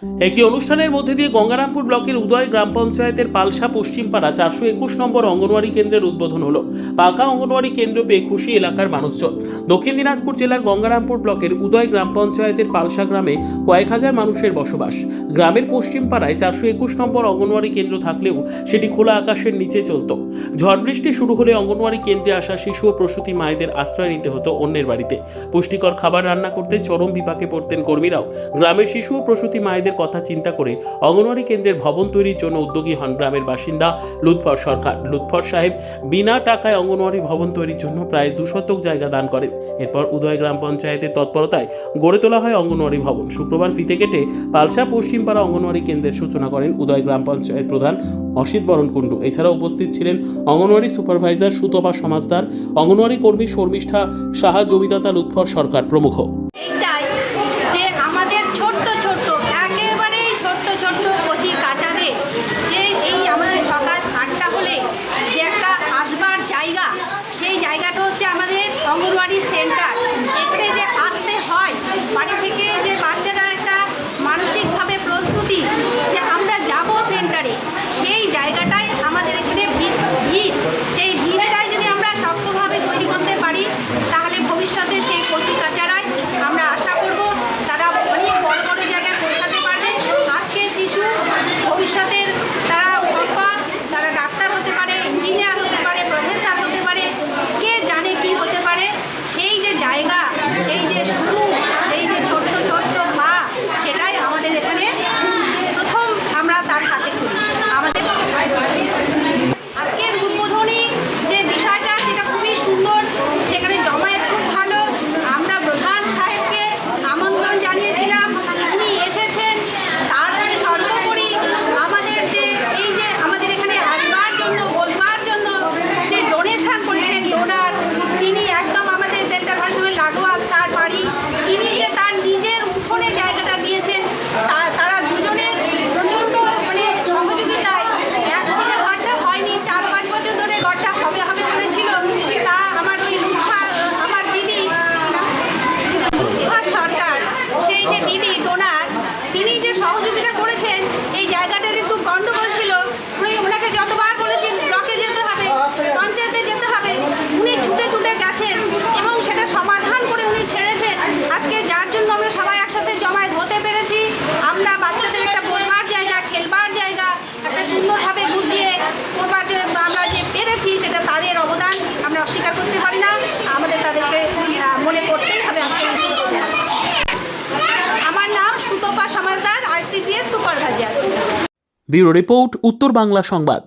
একটি অনুষ্ঠানের মধ্যে দিয়ে গঙ্গারামপুর ব্লকের উদয় গ্রাম পঞ্চায়েতের পালসা পশ্চিমপাড়া 421 নম্বর অঙ্গনওয়াড়ি কেন্দ্রের উদ্বোধন হলো। পাকা অঙ্গনওয়াড়ি কেন্দ্র পেয়ে খুশি এলাকার মানুষজন। দক্ষিণ দিনাজপুর জেলার গঙ্গারামপুর ব্লকের উদয় গ্রাম পঞ্চায়েতের পালসা গ্রামে কয়েক হাজার মানুষের বসবাস। গ্রামের পশ্চিমপাড়ায় 421 নম্বর অঙ্গনওয়াড়ি কেন্দ্র থাকলেও সেটি খোলা আকাশের নিচে চলত। ঝড় বৃষ্টি শুরু হলে অঙ্গনওয়াড়ি কেন্দ্রে আসা শিশু ও প্রসূতি মায়েদের আশ্রয় নিতে হতো অন্যের বাড়িতে। পুষ্টিকর খাবার রান্না করতে চরম বিপাকে পড়তেন কর্মীরাও। গ্রামের শিশু ও প্রসূতি মায়েদের কথা চিন্তা করে অঙ্গনওয়াড়ি কেন্দ্রের ভবন তৈরির জন্য উদ্যোগী হন গ্রামের বাসিন্দা লুৎফর সরকার। লুৎফর সাহেব বিনা টাকায় অঙ্গনওয়াড়ি ভবন তৈরির জন্য প্রায় 2 শতক জায়গা দান করেন। এরপর উদয় গ্রাম পঞ্চায়েতের তৎপরতায় গড়ে তোলা হয় অঙ্গনওয়াড়ি ভবন। শুক্রবার ফিতে কেটে পালসা পশ্চিমপাড়া অঙ্গনওয়াড়ি কেন্দ্রের সূচনা করেন উদয় গ্রাম পঞ্চায়েত প্রধান অসিত বরণ কুণ্ডু। এছাড়া উপস্থিত ছিলেন অঙ্গনওয়াড়ি সুপারভাইজার সুতপা সমাজদার, অঙ্গনওয়াড়ি কর্মী শর্মিষ্ঠা সাহা, জমিদাতা লুৎফর সরকার প্রমুখ। সেই জায়গাটা হচ্ছে আমাদের অঙ্গনওয়াড়ি সেন্টার। এখানে যে আসতে হয় বাড়ি থেকে, যে বাচ্চারা একটা মানসিকভাবে প্রস্তুতি যে আমরা যাব সেন্টারে, সেই জায়গাটাই আমাদের এখানে ভিড়। সেই ভিড়টাই যদি আমরা শক্তভাবে তৈরি করতে পারি তাহলে ভবিষ্যতে সেই কচিকাচারাই আমরা আশা করব তারা অনেক বড় বড় জায়গায় পৌঁছাতে পারবে। আজকে শিশু, ভবিষ্যতের তারা সম্পদ, তারা ডাক্তার হতে পারে, ইঞ্জিনিয়ার হতে পারে, প্রফেসর হতে পারে, কে জানে কি হতে পারে। সেই যে জায়গা, সেই যে শুরু, সেই যে ছোট্ট ছোট্ট পা, সেটাই আমাদের এখানে প্রথম আমরা তার হাতে করি। আমাদের আজকের উদ্বোধনী যে বিষয়টা সেটা খুবই সুন্দর, সেখানে জমায়েত খুব ভালো। আমরা প্রধান সাহেবকে আমন্ত্রণ জানিয়েছিলাম, উনি এসেছেন। তারপরে সর্বোপরি আমাদের যে এই যে আমাদের এখানে আসবার জন্য, বসবার জন্য যে ডোনেশন করেছেন ডোনার, তিনি একদম আমাদের সেন্টার ভার্সনের লাগোয়া তার বাড়ি, তিনি যে তার নিজের উঠোনে জায়গাটা দিয়েছেন, তারা দুজনের প্রচণ্ড সহযোগিতায় একদিনে ঘরটা হয়নি, 4-5 বছর ধরে ঘরটা হবে করেছিল। তা আমার ওই আমার দিদি লুৎফর সরকার, সেই যে দিদি ডোনার, তিনি যে সহযোগিতা করেছেন। এই জায়গাটার একটু গণ্ডগোল ছিল, ওনাকে যতবার বলেছেন ব্লকে যেতে হবে, পঞ্চায়েতে যেতে হবে, উনি ছুটে ছুটে গেছেন এবং সেটা সমাধান করে উনি ছেড়েছেন। আজকে যার জন্য আমরা সবাই একসাথে জমায়েত হতে পেরেছি। আমরা বাচ্চাদের একটা বসবার জায়গা, খেলবার জায়গা একটা সুন্দরভাবে বুঝিয়ে করবার জন্য আমরা যে পেরেছি, সেটা তাদের অবদান আমরা অস্বীকার করতে পারি না। আমাদের তাদেরকে মনে করতেই হবে। আমার নাম Sutapa Samajdar, ICDS supervisor. Bureau report, উত্তর বাংলা সংবাদ।